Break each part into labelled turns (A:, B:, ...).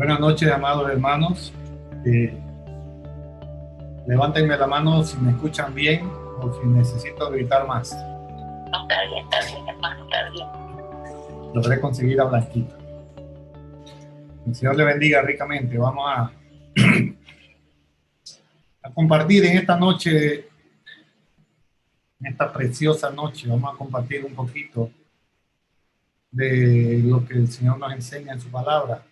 A: Buenas noches, amados hermanos. Eh, Levántenme la mano si me escuchan bien o si necesito gritar más.
B: No, está bien, hermano, está bien.
A: Logré conseguir a Blanquita. El Señor le bendiga ricamente. Vamos a compartir en esta noche, en esta preciosa noche, vamos a compartir un poquito de lo que el Señor nos enseña en su palabra.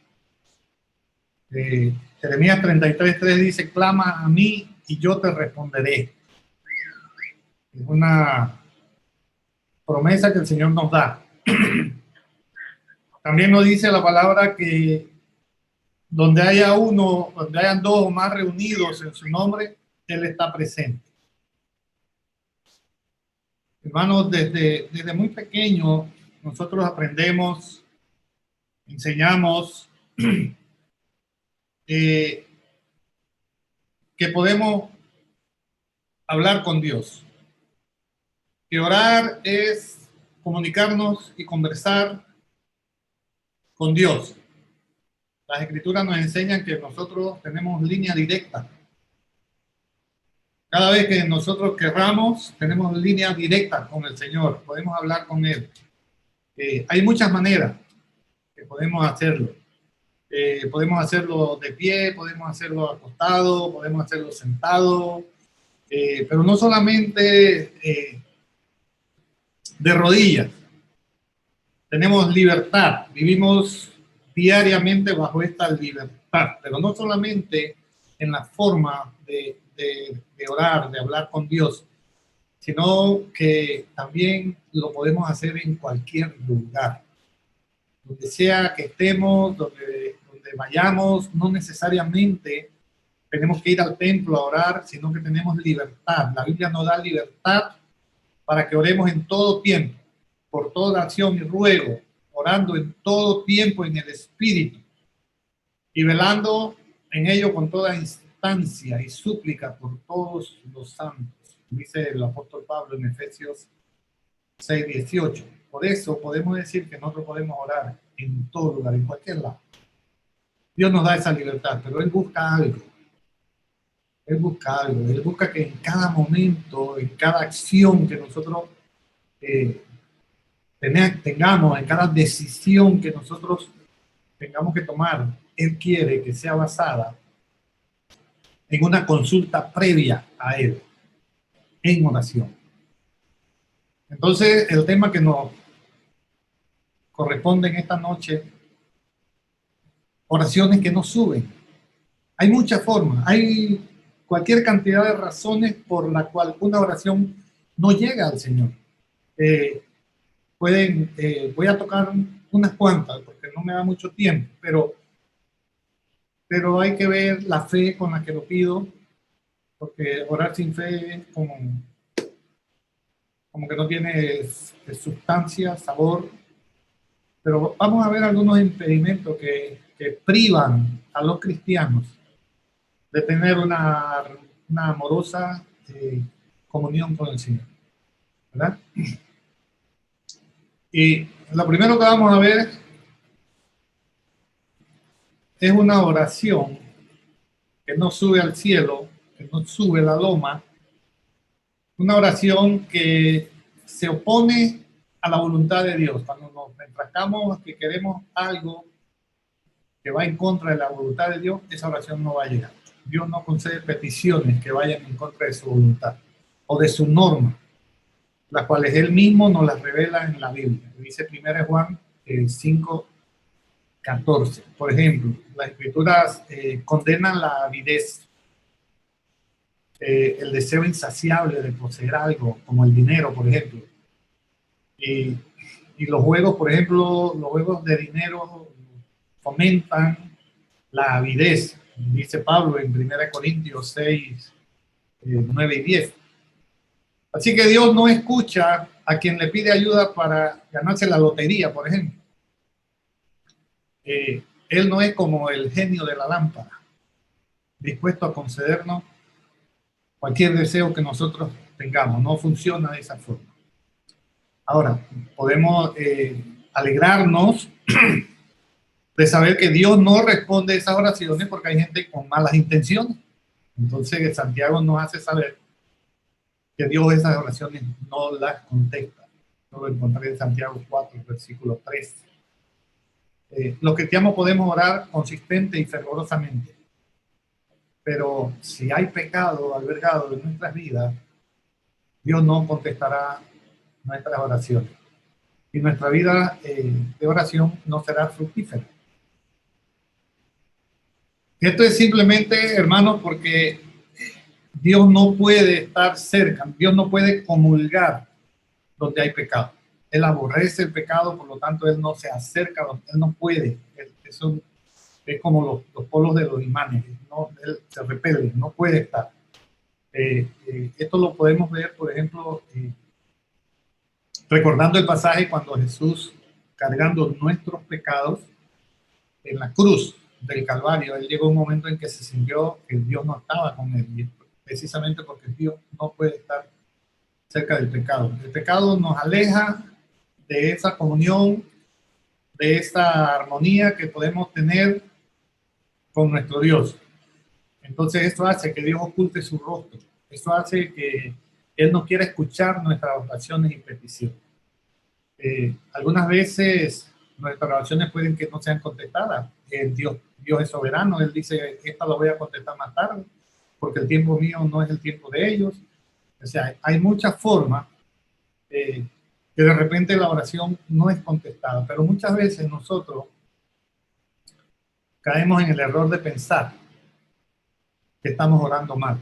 A: Jeremías 33:3 dice: clama a mí y yo te responderé. Es una promesa que el Señor nos da. También nos dice la palabra que donde hayan dos o más reunidos en su nombre, Él está presente. Hermanos, desde muy pequeño nosotros aprendemos, enseñamos que podemos hablar con Dios, que orar es comunicarnos y conversar con Dios. Las Escrituras nos enseñan que nosotros tenemos línea directa. Cada vez que nosotros querramos, tenemos línea directa con el Señor, podemos hablar con Él. Hay muchas maneras que podemos hacerlo. Podemos hacerlo de pie, podemos hacerlo acostado, podemos hacerlo sentado, pero no solamente de rodillas. Tenemos libertad, vivimos diariamente bajo esta libertad, pero no solamente en la forma de orar, de hablar con Dios, sino que también lo podemos hacer en cualquier lugar. Donde sea que estemos, donde vayamos, no necesariamente tenemos que ir al templo a orar, sino que tenemos libertad. La Biblia nos da libertad para que oremos en todo tiempo, por toda acción y ruego, orando en todo tiempo en el Espíritu y velando en ello con toda instancia y súplica por todos los santos, dice el apóstol Pablo en Efesios 6:18. Por eso podemos decir que nosotros podemos orar en todo lugar, en cualquier lado. Dios nos da esa libertad, pero Él busca algo. Él busca algo. Él busca que en cada momento, en cada acción que nosotros tengamos, en cada decisión que nosotros tengamos que tomar, Él quiere que sea basada en una consulta previa a Él, en oración. Entonces, el tema que nos corresponde en esta noche, oraciones que no suben. Hay muchas formas, hay cualquier cantidad de razones por la cual una oración no llega al Señor. Voy a tocar unas cuantas porque no me da mucho tiempo, pero hay que ver la fe con la que lo pido, porque orar sin fe es como que no tiene sustancia, sabor. Pero vamos a ver algunos impedimentos que privan a los cristianos de tener una amorosa comunión con el Señor, ¿verdad? Y lo primero que vamos a ver es una oración que no sube al cielo, que no sube la loma, una oración que se opone a la voluntad de Dios. Cuando nos enfrascamos que queremos algo que va en contra de la voluntad de Dios, esa oración no va a llegar. Dios no concede peticiones que vayan en contra de su voluntad o de su norma, las cuales Él mismo nos las revela en la Biblia. Dice 1 Juan 5:14. Por ejemplo, las Escrituras condenan la avidez, el deseo insaciable de poseer algo, como el dinero, por ejemplo. Y los juegos, por ejemplo, los juegos de dinero fomentan la avidez, dice Pablo en 1 Corintios 6, 9 y 10. Así que Dios no escucha a quien le pide ayuda para ganarse la lotería, por ejemplo. Él no es como el genio de la lámpara, dispuesto a concedernos cualquier deseo que nosotros tengamos. No funciona de esa forma. Ahora, podemos alegrarnos de saber que Dios no responde esas oraciones porque hay gente con malas intenciones. Entonces Santiago nos hace saber que Dios esas oraciones no las contesta. Yo lo encontré en Santiago 4, versículo 3. Los cristianos podemos orar consistente y fervorosamente, pero si hay pecado albergado en nuestras vidas, Dios no contestará nuestras oraciones. Y nuestra vida de oración no será fructífera. Esto es simplemente, hermanos, porque Dios no puede estar cerca, Dios no puede comulgar donde hay pecado. Él aborrece el pecado, por lo tanto, Él no se acerca, Él no puede. Eso es como los polos de los imanes, ¿no? Él se repele, no puede estar. Esto lo podemos ver, por ejemplo, recordando el pasaje cuando Jesús, cargando nuestros pecados en la cruz del Calvario, Él llegó un momento en que se sintió que Dios no estaba con Él, precisamente porque Dios no puede estar cerca del pecado. El pecado nos aleja de esa comunión, de esa armonía que podemos tener con nuestro Dios. Entonces esto hace que Dios oculte su rostro. Esto hace que Él no quiera escuchar nuestras oraciones y peticiones. Algunas veces nuestras oraciones pueden que no sean contestadas. Dios es soberano. Él dice, esta la voy a contestar más tarde, porque el tiempo mío no es el tiempo de ellos. O sea, hay muchas formas que de repente la oración no es contestada, pero muchas veces nosotros caemos en el error de pensar que estamos orando mal,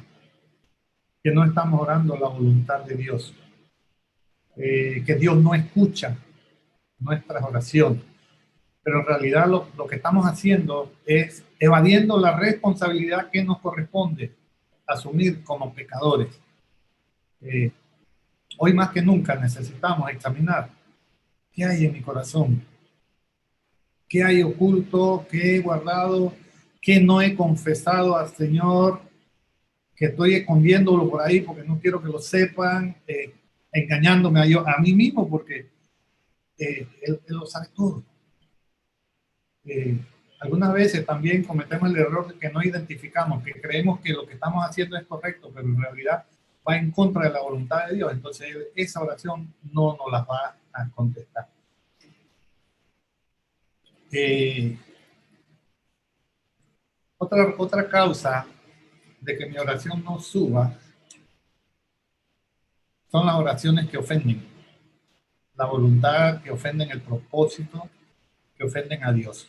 A: que no estamos orando la voluntad de Dios, que Dios no escucha nuestras oraciones. Pero en realidad lo que estamos haciendo es evadiendo la responsabilidad que nos corresponde asumir como pecadores. Hoy más que nunca necesitamos examinar qué hay en mi corazón, qué hay oculto, qué he guardado, qué no he confesado al Señor, que estoy escondiéndolo por ahí porque no quiero que lo sepan, engañándome a mí mismo porque él lo sabe todo. Algunas veces también cometemos el error de que no identificamos, que creemos que lo que estamos haciendo es correcto, pero en realidad va en contra de la voluntad de Dios. Entonces esa oración no nos la va a contestar. Otra causa de que mi oración no suba son las oraciones que ofenden la voluntad, que ofenden el propósito, que ofenden a Dios.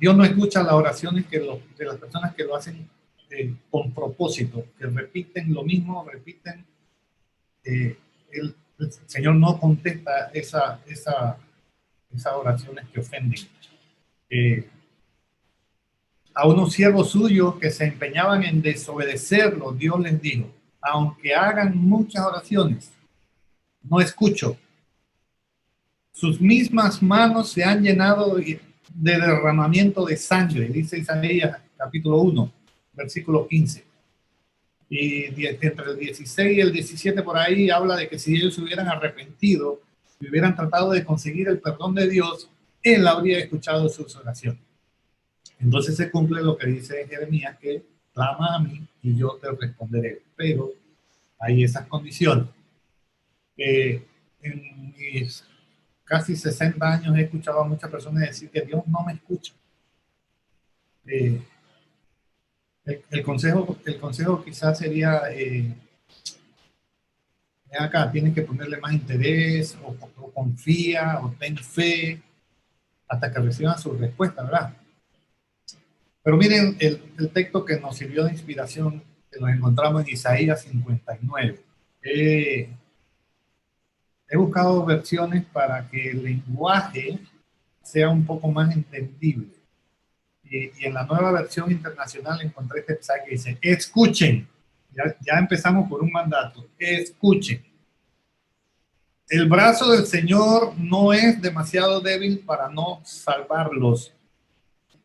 A: Dios no escucha las oraciones de las personas que lo hacen con propósito, que repiten lo mismo, repiten. El Señor no contesta esas oraciones que ofenden. A unos siervos suyos que se empeñaban en desobedecerlo, Dios les dijo, aunque hagan muchas oraciones, no escucho. Sus mismas manos se han llenado de derramamiento de sangre, dice Isaías capítulo 1, versículo 15. Y entre el 16 y el 17 por ahí habla de que si ellos se hubieran arrepentido y hubieran tratado de conseguir el perdón de Dios, Él habría escuchado sus oraciones. Entonces se cumple lo que dice Jeremías, que clama a mí y yo te responderé. Pero hay esas condiciones. En mis casi 60 años he escuchado a muchas personas decir que Dios no me escucha. El consejo quizás sería, acá tienes que ponerle más interés, o confía, o ten fe, hasta que reciban su respuesta, ¿verdad? Pero miren el texto que nos sirvió de inspiración, que nos encontramos en Isaías 59. He buscado versiones para que el lenguaje sea un poco más entendible. Y en la nueva versión internacional encontré este mensaje que dice, escuchen. Ya empezamos por un mandato. Escuchen. El brazo del Señor no es demasiado débil para no salvarlos,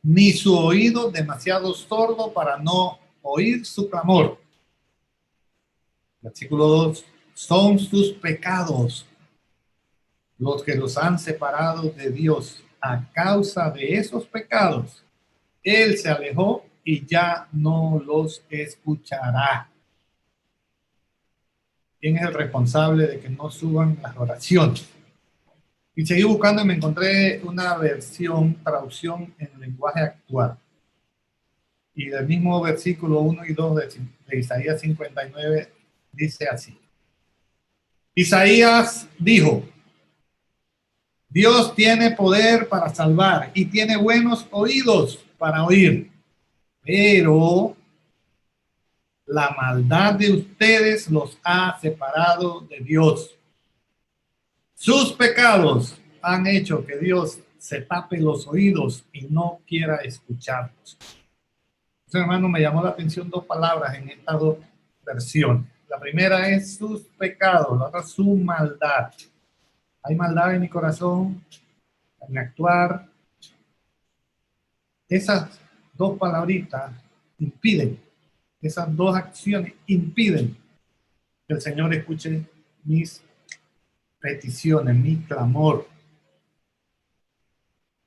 A: ni su oído demasiado sordo para no oír su clamor. Versículo 2. Son sus pecados los que los han separado de Dios a causa de esos pecados, Él se alejó y ya no los escuchará. ¿Quién es el responsable de que no suban las oraciones? Y seguí buscando y me encontré una traducción en lenguaje actual. Y del mismo versículo 1 y 2 de Isaías 59 dice así. Isaías dijo, Dios tiene poder para salvar y tiene buenos oídos para oír, pero la maldad de ustedes los ha separado de Dios. Sus pecados han hecho que Dios se tape los oídos y no quiera escucharlos. Entonces, hermano, me llamó la atención dos palabras en estas dos versiones. La primera es sus pecados, la otra su maldad. Hay maldad en mi corazón, en mi actuar. Esas dos palabritas impiden, esas dos acciones impiden que el Señor escuche mis peticiones, mi clamor.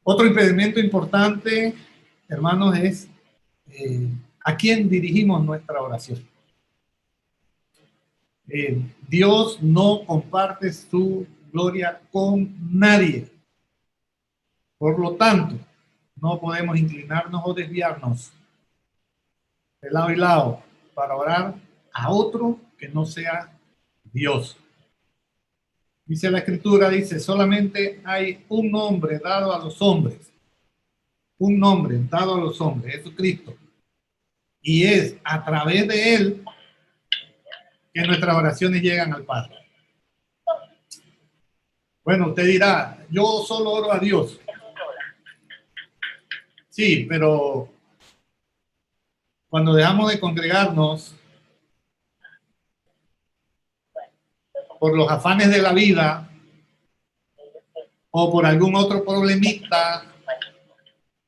A: Otro impedimento importante, hermanos, es a quién dirigimos nuestra oración. Dios no comparte su gloria con nadie. Por lo tanto, no podemos inclinarnos o desviarnos de lado y lado para orar a otro que no sea Dios. Dice la Escritura, dice, solamente hay un nombre dado a los hombres. Un nombre dado a los hombres, Jesucristo. Y es a través de él que nuestras oraciones llegan al Padre. Bueno, usted dirá, yo solo oro a Dios. Sí, pero cuando dejamos de congregarnos por los afanes de la vida o por algún otro problemita,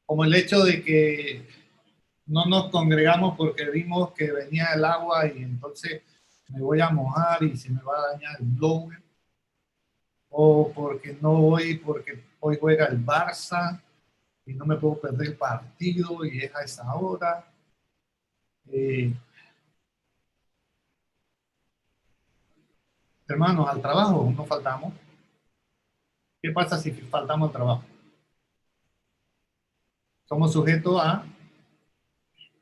A: como el hecho de que no nos congregamos porque vimos que venía el agua y entonces me voy a mojar y se me va a dañar el blower, o porque no voy porque hoy juega el Barça y no me puedo perder el partido y es a esa hora. Hermanos, al trabajo no faltamos. ¿Qué pasa si faltamos al trabajo? Somos sujetos a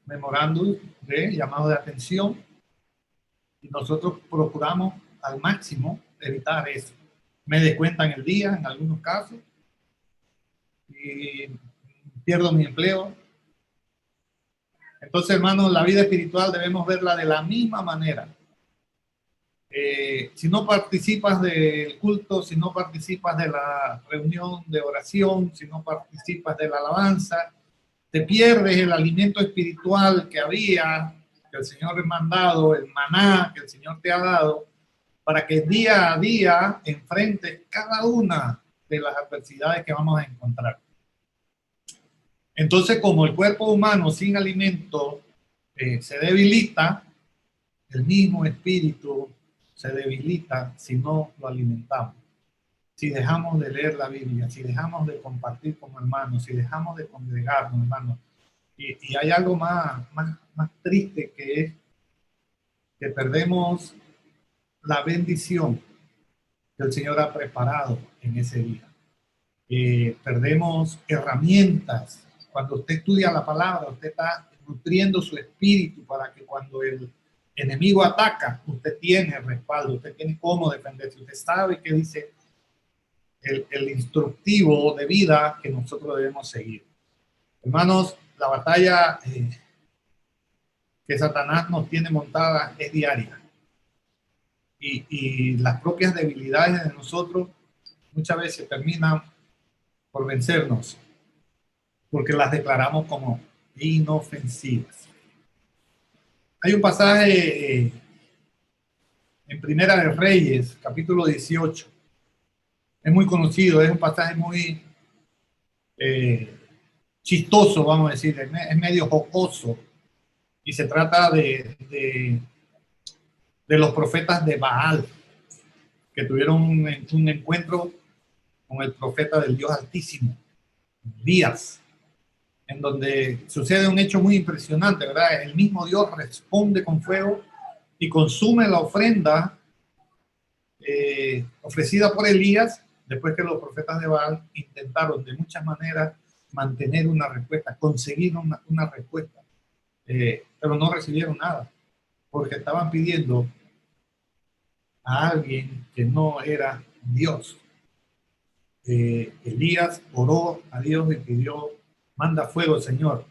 A: memorándum de llamado de atención y nosotros procuramos al máximo evitar eso. Me descuentan el día en algunos casos y pierdo mi empleo. Entonces, hermanos, la vida espiritual debemos verla de la misma manera. Si no participas del culto, si no participas de la reunión de oración, si no participas de la alabanza, te pierdes el alimento espiritual que había, que el Señor ha mandado, el maná que el Señor te ha dado, para que día a día enfrentes cada una de las adversidades que vamos a encontrar. Entonces, como el cuerpo humano sin alimento se debilita, el mismo espíritu se debilita si no lo alimentamos. Si dejamos de leer la Biblia, si dejamos de compartir como hermanos, si dejamos de congregarnos, hermanos. Y hay algo más triste, que es que perdemos la bendición que el Señor ha preparado en ese día. Perdemos herramientas. Cuando usted estudia la palabra, usted está nutriendo su espíritu para que cuando el enemigo ataca, usted tiene respaldo, usted tiene cómo defenderse, usted sabe qué dice el instructivo de vida que nosotros debemos seguir. Hermanos, la batalla que Satanás nos tiene montada es diaria. Y las propias debilidades de nosotros muchas veces terminan por vencernos, porque las declaramos como inofensivas. Hay un pasaje en Primera de Reyes, capítulo 18. Es muy conocido, es un pasaje muy chistoso, vamos a decir, es medio jocoso. Y se trata de los profetas de Baal, que tuvieron un encuentro con el profeta del Dios Altísimo, Elías, en donde sucede un hecho muy impresionante, ¿verdad? El mismo Dios responde con fuego y consume la ofrenda ofrecida por Elías, después que los profetas de Baal intentaron de muchas maneras mantener una respuesta, conseguir una respuesta, pero no recibieron nada, porque estaban pidiendo a alguien que no era Dios. Elías oró a Dios y pidió, manda fuego, Señor.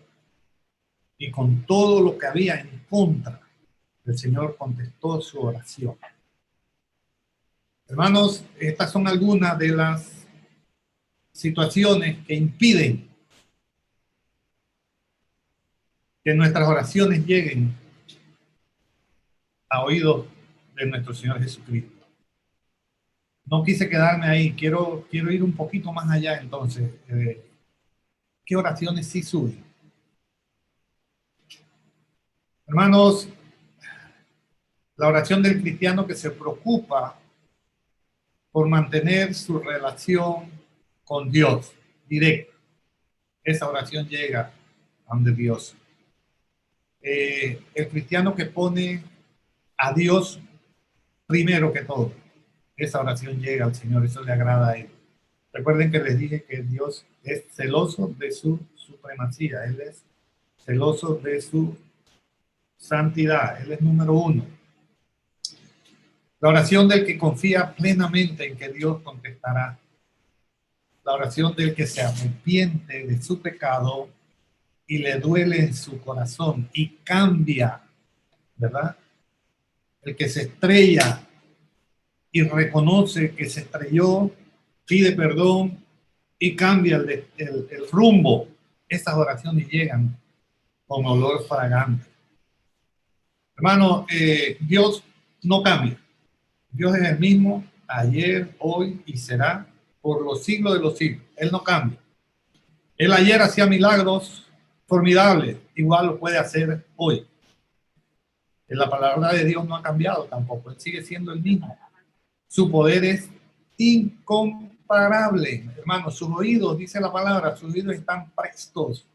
A: Y con todo lo que había en contra, el Señor contestó su oración. Hermanos, estas son algunas de las situaciones que impiden que nuestras oraciones lleguen a oídos de nuestro Señor Jesucristo. No quise quedarme ahí, quiero ir un poquito más allá entonces. ¿Qué oraciones sí suben? Hermanos, la oración del cristiano que se preocupa por mantener su relación con Dios directa. Esa oración llega a donde Dios. El cristiano que pone a Dios primero que todo, esa oración llega al Señor, eso le agrada a Él. Recuerden que les dije que Dios es celoso de su supremacía, Él es celoso de su santidad, Él es número uno. La oración del que confía plenamente en que Dios contestará. La oración del que se arrepiente de su pecado y le duele en su corazón y cambia, ¿verdad? El que se estrella y reconoce que se estrelló, pide perdón y cambia el rumbo. Esas oraciones llegan con olor fragante. Hermano, Dios no cambia. Dios es el mismo ayer, hoy y será por los siglos de los siglos. Él no cambia. Él ayer hacía milagros formidables, igual lo puede hacer hoy. La palabra de Dios no ha cambiado tampoco, Él sigue siendo el mismo. Su poder es incomparable, hermano. Sus oídos, dice la palabra, sus oídos están prestos,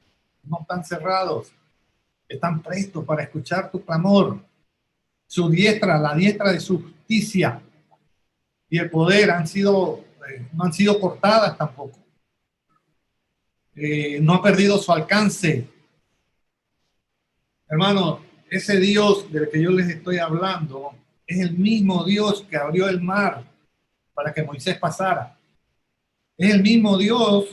A: no están cerrados, están prestos para escuchar tu clamor. Su diestra, la diestra de su justicia y el poder no han sido cortadas tampoco. No ha perdido su alcance. Hermano, ese Dios del que yo les estoy hablando es el mismo Dios que abrió el mar para que Moisés pasara. Es el mismo Dios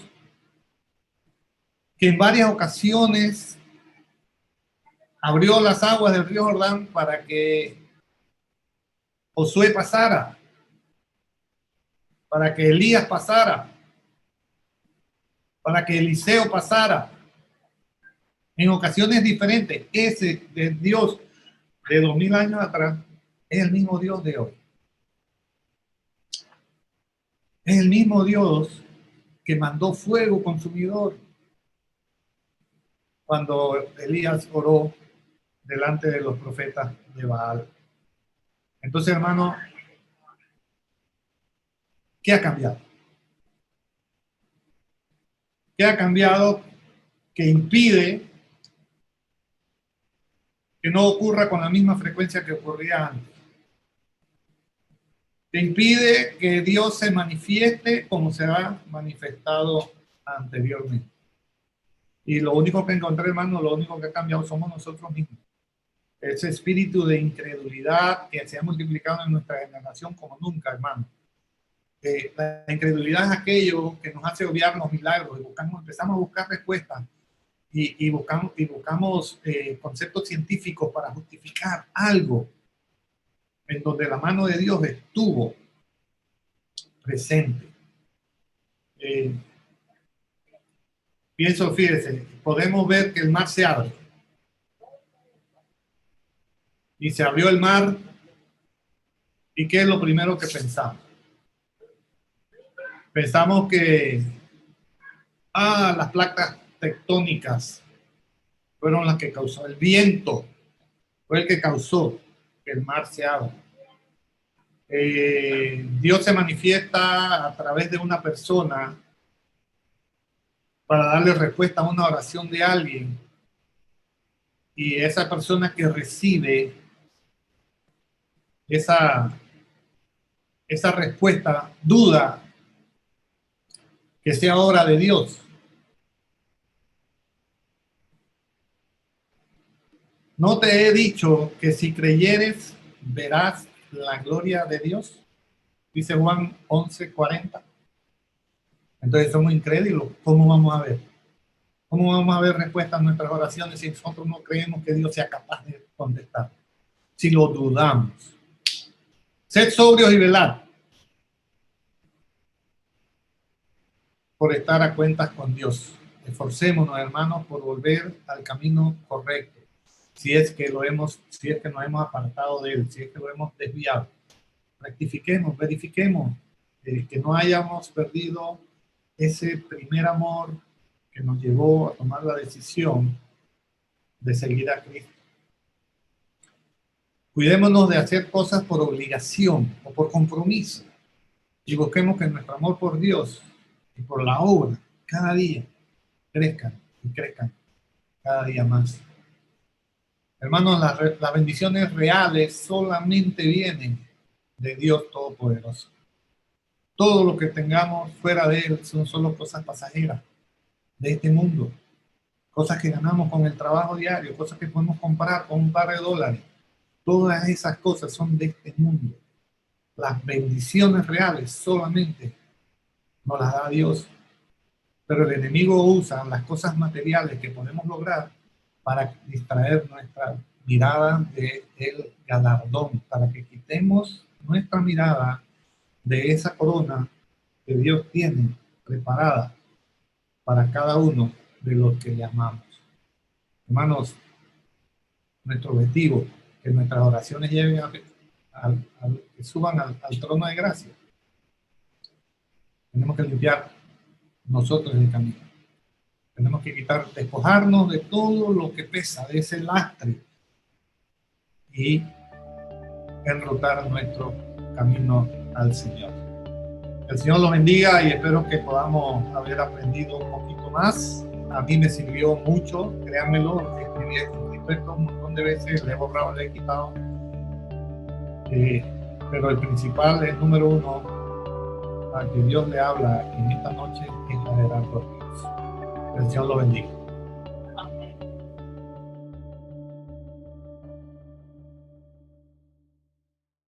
A: que en varias ocasiones abrió las aguas del río Jordán para que Josué pasara, para que Elías pasara, para que Eliseo pasara. En ocasiones diferentes, ese de Dios de 2000 años atrás es el mismo Dios de hoy. Es el mismo Dios que mandó fuego consumidor cuando Elías oró delante de los profetas de Baal. Entonces, hermano, ¿qué ha cambiado? ¿Qué ha cambiado que impide que no ocurra con la misma frecuencia que ocurría antes? Que impide que Dios se manifieste como se ha manifestado anteriormente. Y lo único que encontré, hermano, lo único que ha cambiado somos nosotros mismos. Ese espíritu de incredulidad que se ha multiplicado en nuestra generación como nunca, hermano. La incredulidad es aquello que nos hace obviar los milagros y empezamos a buscar respuestas y buscamos conceptos científicos para justificar algo en donde la mano de Dios estuvo presente. Fíjese, podemos ver que el mar se abre. Y se abrió el mar. ¿Y qué es lo primero que pensamos? Pensamos que las placas tectónicas fueron las que causó. El viento fue el que causó que el mar se abra. Dios se manifiesta a través de una persona para darle respuesta a una oración de alguien, y esa persona que recibe esa respuesta duda que sea obra de Dios. ¿No te he dicho que si creyeres verás la gloria de Dios? Dice Juan 11:40. Entonces somos incrédulos. ¿Cómo vamos a ver? ¿Cómo vamos a ver respuesta a nuestras oraciones si nosotros no creemos que Dios sea capaz de contestar? Si lo dudamos. Sed sobrios y velad, por estar a cuentas con Dios. Esforcémonos, hermanos, por volver al camino correcto. Si es que nos hemos apartado de él, si es que lo hemos desviado. Rectifiquemos, verifiquemos que no hayamos perdido ese primer amor que nos llevó a tomar la decisión de seguir a Cristo. Cuidémonos de hacer cosas por obligación o por compromiso, y busquemos que nuestro amor por Dios y por la obra cada día crezcan y crezcan cada día más. Hermanos, las bendiciones reales solamente vienen de Dios Todopoderoso. Todo lo que tengamos fuera de Él son solo cosas pasajeras de este mundo. Cosas que ganamos con el trabajo diario, cosas que podemos comprar con un par de dólares. Todas esas cosas son de este mundo. Las bendiciones reales solamente nos las da Dios. Pero el enemigo usa las cosas materiales que podemos lograr para distraer nuestra mirada del galardón, para que quitemos nuestra mirada de esa corona que Dios tiene preparada para cada uno de los que le amamos. Hermanos, nuestro objetivo, que nuestras oraciones lleven que suban al trono de gracia. Tenemos que limpiar nosotros el camino. Tenemos que despojarnos de todo lo que pesa, de ese lastre, y enrutar nuestro camino al Señor. El Señor los bendiga y espero que podamos haber aprendido un poquito más. A mí me sirvió mucho, créanmelo, escribí esto un montón de veces, le he borrado, le he quitado. Pero el principal, el número uno, al que Dios le habla en esta noche, es la de dar por Dios. El Señor lo bendiga.